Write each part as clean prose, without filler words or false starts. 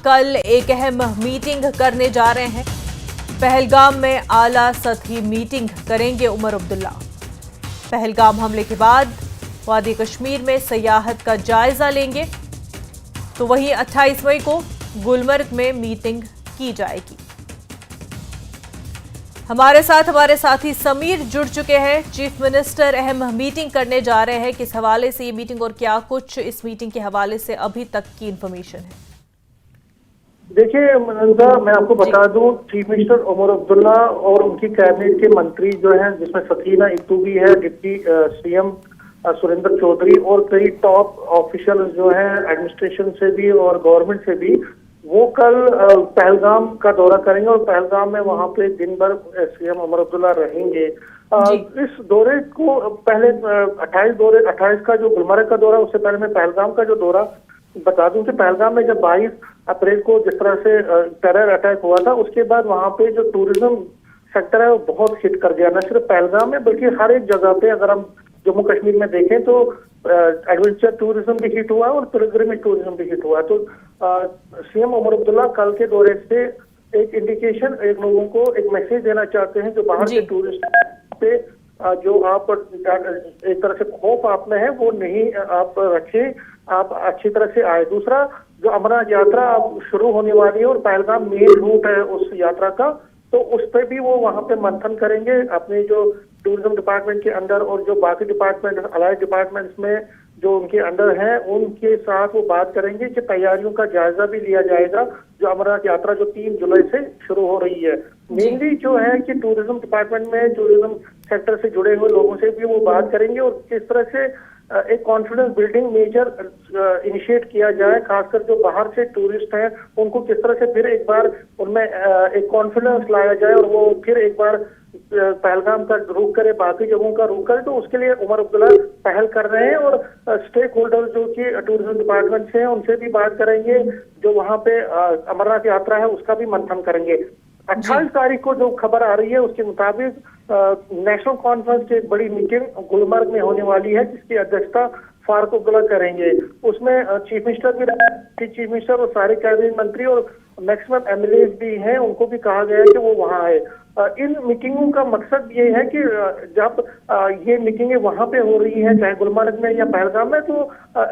कल एक अहम मीटिंग करने जा रहे हैं। पहलगाम में आला सतही मीटिंग करेंगे उमर अब्दुल्ला। पहलगाम हमले के बाद वादी कश्मीर में सयाहत का जायजा लेंगे। तो वहीं 28 मई को गुलमर्ग में मीटिंग की जाएगी। हमारे साथी समीर जुड़ चुके हैं। चीफ मिनिस्टर अहम मीटिंग करने जा रहे हैं। किस हवाले से ये मीटिंग और क्या कुछ इस मीटिंग के हवाले से अभी तक की इंफॉर्मेशन है? देखिए मनंजा, मैं आपको बता दूं, चीफ मिनिस्टर उमर अब्दुल्ला और उनकी कैबिनेट के मंत्री जो हैं, जिसमें सकीना इत्तू भी है, डिप्टी सीएम सुरेंद्र चौधरी और कई टॉप ऑफिशियल जो हैं एडमिनिस्ट्रेशन से भी और गवर्नमेंट से भी, वो कल पहलगाम का दौरा करेंगे और पहलगाम में वहां पे दिन भर सीएम उमर अब्दुल्ला रहेंगे। इस दौरे को पहले 28 का जो गुलमर्ग का दौरा, उससे पहले मैं पहलगाम का जो दौरा बता दूं कि पहलगाम में जब 22 अप्रैल को जिस तरह से टेरर अटैक हुआ था, उसके बाद वहां पे जो टूरिज्म सेक्टर है वो बहुत हिट कर गया, न सिर्फ पहलगाम में बल्कि हर एक जगह पे। अगर हम जम्मू कश्मीर में देखें तो एडवेंचर टूरिज्म भी हिट हुआ और पिलग्रिमेज टूरिज्म भी हिट हुआ। तो सीएम उमर अब्दुल्ला कल के दौरे से एक इंडिकेशन, एक लोगों को एक मैसेज देना चाहते हैं जो बाहर के टूरिस्ट पे जो आप एक तरह से खौफ आप में है वो नहीं आप रखें, आप अच्छी तरह से आए। दूसरा, जो अमरनाथ यात्रा अब शुरू होने वाली है और पहलगाम मेन रूट है उस यात्रा का, तो उस पर भी वो वहां पे मंथन करेंगे अपने जो टूरिज्म डिपार्टमेंट के अंदर और जो बाकी डिपार्टमेंट अलाइड डिपार्टमेंट्स में जो उनके अंडर हैं, उनके साथ वो बात करेंगे कि तैयारियों का जायजा भी लिया जाएगा जो अमरनाथ यात्रा जो 3 जुलाई से शुरू हो रही है। मेनली जो है कि टूरिज्म डिपार्टमेंट में टूरिज्म सेक्टर से जुड़े हुए लोगों से भी वो बात करेंगे और किस तरह से एक कॉन्फिडेंस बिल्डिंग मेजर इनिशिएट किया जाए, खासकर जो बाहर से टूरिस्ट हैं उनको किस तरह से फिर एक बार उनमें एक कॉन्फिडेंस लाया जाए और वो फिर एक बार पहलगाम का रुख करे, बाकी जगहों का रुख करे। तो उसके लिए उमर अब्दुल्ला पहल कर रहे हैं और स्टेक होल्डर जो कि टूरिज्म डिपार्टमेंट से हैं उनसे भी बात करेंगे। जो वहां पे अमरनाथ यात्रा है उसका भी मंथन करेंगे। 28 तारीख को जो खबर आ रही है उसके मुताबिक नेशनल कॉन्फ्रेंस की एक बड़ी मीटिंग गुलमर्ग में होने वाली है, जिसकी अध्यक्षता फारूक अब्दुल्ला करेंगे। उसमें चीफ मिनिस्टर भी, चीफ मिनिस्टर और सारे कैबिनेट मंत्री और मैक्सिमम एमएलए भी हैं, उनको भी कहा गया है कि वो वहां आए। इन मीटिंगों का मकसद ये है कि जब ये मीटिंगें वहां पे हो रही हैं, चाहे गुलमर्ग में या पहलगाम में, तो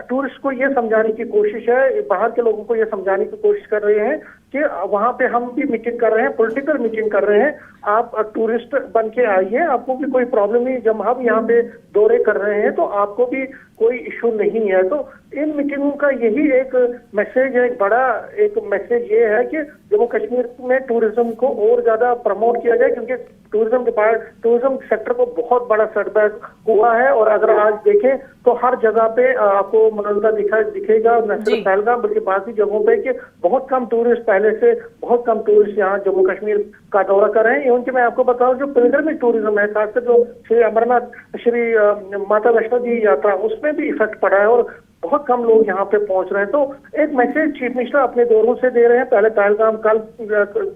टूरिस्ट को ये समझाने की कोशिश है, बाहर के लोगों को ये समझाने की कोशिश कर रहे हैं कि वहां पे हम भी मीटिंग कर रहे हैं, पॉलिटिकल मीटिंग कर रहे हैं, आप टूरिस्ट बन के आइए, आपको भी कोई प्रॉब्लम नहीं। जब हम यहाँ पे दौरे कर रहे हैं तो आपको भी कोई इशू नहीं है। तो इन मीटिंगों का यही एक मैसेज है, एक बड़ा एक मैसेज ये है कि जम्मू कश्मीर में टूरिज्म को और ज्यादा प्रमोट किया जाए, क्योंकि टूरिज्म सेक्टर को बहुत बड़ा सेटबैक हुआ है। और अगर आज देखें तो हर जगह पे आपको मनोरंजन दिखेगा, न सिर्फ पहलगाम बल्कि बाकी जगहों पे, कि बहुत कम टूरिस्ट, पहले से बहुत कम टूरिस्ट यहाँ जम्मू कश्मीर का दौरा कर रहे हैं। इवन कि मैं आपको बताऊं, जो पिलग्रिमेज टूरिज्म है, खासकर जो श्री अमरनाथ, श्री माता वैष्णो देवी यात्रा, उसमें भी इफेक्ट पड़ा है और बहुत कम लोग यहाँ पे पहुंच रहे हैं। तो एक मैसेज चीफ मिनिस्टर अपने दौरों से दे रहे हैं। पहले पहलगाम कल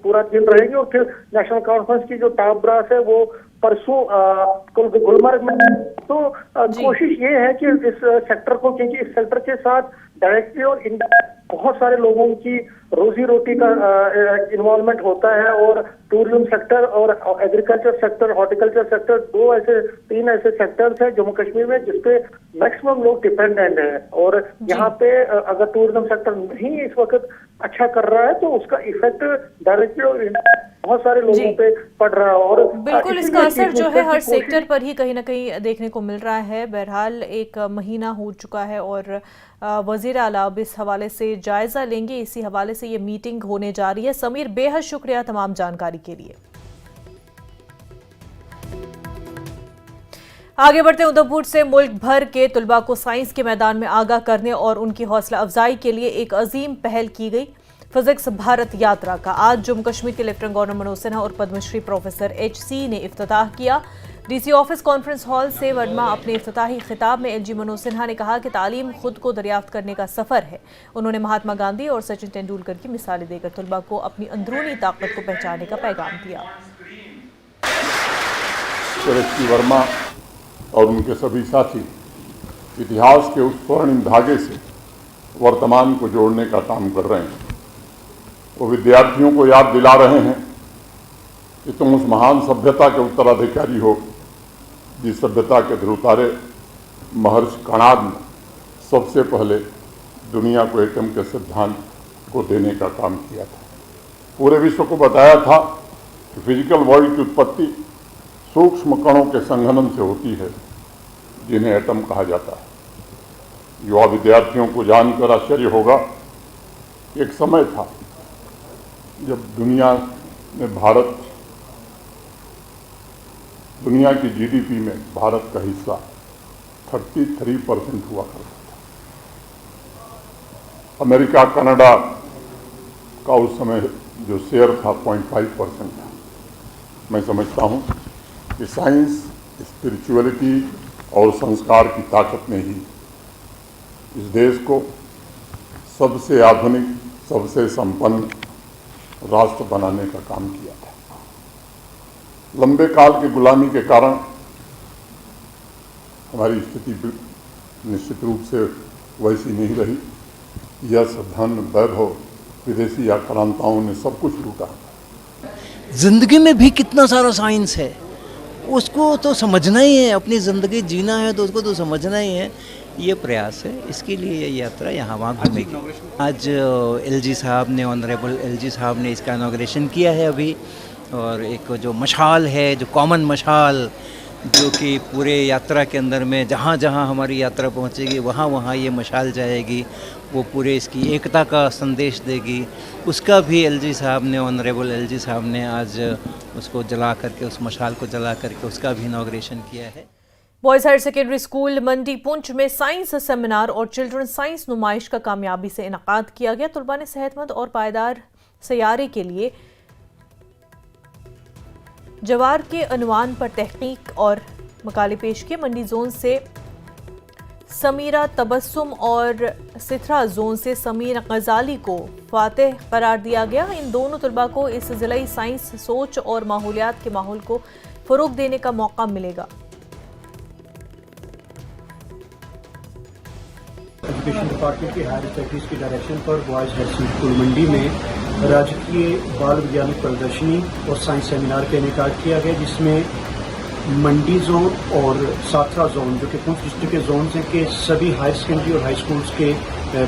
पूरा दिन रहेंगे और फिर नेशनल कॉन्फ्रेंस की जो टॉप ब्रास है वो परसों गुलमर्ग में। तो कोशिश ये है कि इस सेक्टर को, क्योंकि इस सेक्टर के साथ डायरेक्टली और बहुत सारे लोगों की रोजी रोटी का इन्वॉल्वमेंट होता है और टूरिज्म सेक्टर और एग्रीकल्चर सेक्टर, हॉर्टिकल्चर सेक्टर, 3 ऐसे सेक्टर्स हैं जम्मू कश्मीर में जिसपे मैक्सिमम लोग डिपेंडेंट हैं। और यहाँ पे अगर टूरिज्म सेक्टर नहीं इस वक्त अच्छा कर रहा है तो उसका इफेक्ट डायरेक्टली और बहुत सारे लोगों पे पड़ रहा है। और बिल्कुल इसका असर जो है हर सेक्टर पर ही कहीं ना कहीं देखने को मिल रहा है। बहरहाल 1 महीना हो चुका है और वजीर आला अब इस हवाले से जायजा लेंगे। इसी हवाले से ये मीटिंग होने जा रही है। समीर, बेहद शुक्रिया तमाम जानकारी के लिए। आगे बढ़ते उधमपुर से मुल्क भर के तुलबा को साइंस के मैदान में आगाह करने और उनकी हौसला अफजाई के लिए एक अजीम पहल की गई। फिजिक्स भारत यात्रा का आज जम्मू कश्मीर के लेफ्टिनेंट गवर्नर मनोज सिन्हा और पद्मश्री प्रोफेसर HC ने इफ्तिताह किया। DC ऑफिस कॉन्फ्रेंस हॉल से वर्मा अपने इफ्तिताही खिताब में LG मनोज सिन्हा ने कहा कि तालीम खुद को दरियाफ्त करने का सफर है। उन्होंने महात्मा गांधी और सचिन तेंदुलकर की मिसालें देकर तुलबा को अपनी अंदरूनी ताकत को पहचानने का पैगाम दिया। वर्मा और उनके सभी साथी इतिहास के उस स्वर्णिम धागे से वर्तमान को जोड़ने का काम कर रहे हैं। वो विद्यार्थियों को याद दिला रहे हैं कि तुम उस महान सभ्यता के उत्तराधिकारी हो जिस सभ्यता के ध्रुवतारे महर्षि कणाद ने सबसे पहले दुनिया को एटम के सिद्धांत को देने का काम किया था। पूरे विश्व को बताया था कि फिजिकल वर्ल्ड की उत्पत्ति सूक्ष्म कणों के संघनन से होती है जिन्हें एटम कहा जाता है। युवा विद्यार्थियों को जानकर आश्चर्य होगा, एक समय था जब दुनिया की जीडीपी में भारत का हिस्सा 33% हुआ करता था। अमेरिका कनाडा का उस समय जो शेयर था 0.5% था। मैं समझता हूँ कि साइंस, स्पिरिचुअलिटी और संस्कार की ताकत ने ही इस देश को सबसे आधुनिक, सबसे संपन्न राष्ट्र बनाने का काम किया था। लंबे काल की गुलामी के कारण हमारी स्थिति निश्चित रूप से वैसी नहीं रही। यह धन, वैभव विदेशी आक्रांताओं ने सब कुछ लूटा। जिंदगी में भी कितना सारा साइंस है, उसको तो समझना ही है। अपनी ज़िंदगी जीना है तो उसको तो समझना ही है। ये प्रयास है, इसके लिए ये यात्रा यहाँ वहाँ घूमेगी। आज एलजी साहब ने, ऑनरेबल एलजी साहब ने इसका इनॉग्रेशन किया है अभी। और एक जो मशाल है, जो कॉमन मशाल, जो कि पूरे यात्रा के अंदर में जहाँ जहाँ हमारी यात्रा पहुँचेगी वहाँ वहाँ ये मशाल जाएगी, वो पूरे इसकी एकता का संदेश देगी। उसका भी एलजी साहब ने, ऑनरेबल एलजी साहब ने आज उसको जला करके, उस मशाल को जला करके उसका भी इनॉग्रेशन किया है। बॉयज हायर सेकेंडरी स्कूल मंडी पुंछ में साइंस सेमिनार और चिल्ड्रन साइंस नुमाइश का कामयाबी से इनकाद किया गया। तलबा ने सेहतमंद और पायदार सैयारे के लिए जवार के अनुमान पर तहकीक और मकाले पेश किए। मंडी जोन से समीरा तबस्सुम और सिथरा जोन से समीर गजाली को फातेह करार दिया गया। इन दोनों तलबा को इस जिलाई साइंस, सोच और माहौलियात के माहौल को फरोग देने का मौका मिलेगा। एजुकेशन डिपार्टमेंट की हायर स्टडीज़ की डायरेक्शन पर बॉयज़ हाई स्कूल मंडी में राजकीय बाल वैज्ञानिक प्रदर्शनी और साइंस सेमिनार का इनेकाद किया गया, जिसमें मंडी जोन और साथरा जोन, जो कि पुंछ डिस्ट्रिक्ट के जोन हैं, के सभी हायर सेकेंडरी और हाई स्कूल्स के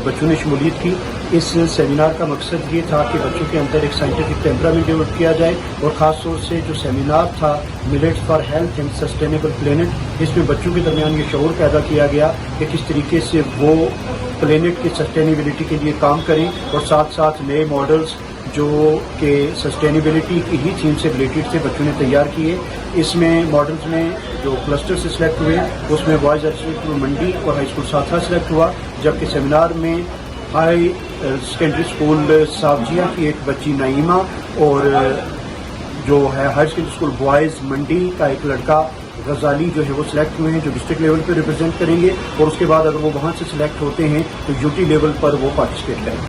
बच्चों ने शमूलियत की। इस सेमिनार का मकसद ये था कि बच्चों के अंदर एक साइंटिफिक टेम्परामेंट डेवलप किया जाए। और ख़ास तौर से जो सेमिनार था millets for health and sustainable planet, इसमें बच्चों के दरमियान ये शऊर पैदा किया गया कि किस तरीके से वो प्लेनेट की सस्टेनेबिलिटी के लिए काम करें और साथ साथ नए मॉडल्स जो कि सस्टेनेबिलिटी की ही थीम से रिलेटेड थे बच्चों ने तैयार किए। इसमें मॉडल्स में जो क्लस्टर से सिलेक्ट हुए उसमें बॉयज़ हाई स्कूल मंडी और हाई स्कूल साथरा सिलेक्ट हुआ, जबकि सेमिनार में हाई सेकेंडरी स्कूल सावजिया की एक बच्ची नईमा और जो है हायर सेकेंडरी स्कूल बॉयज़ मंडी का एक लड़का गजाली जो है वो सिलेक्ट हुए हैं, जो डिस्ट्रिक्ट लेवल पे रिप्रेजेंट करेंगे। और उसके बाद अगर वो वहाँ से सिलेक्ट होते हैं तो यूटी लेवल पर वो पार्टिसिपेट करेंगे।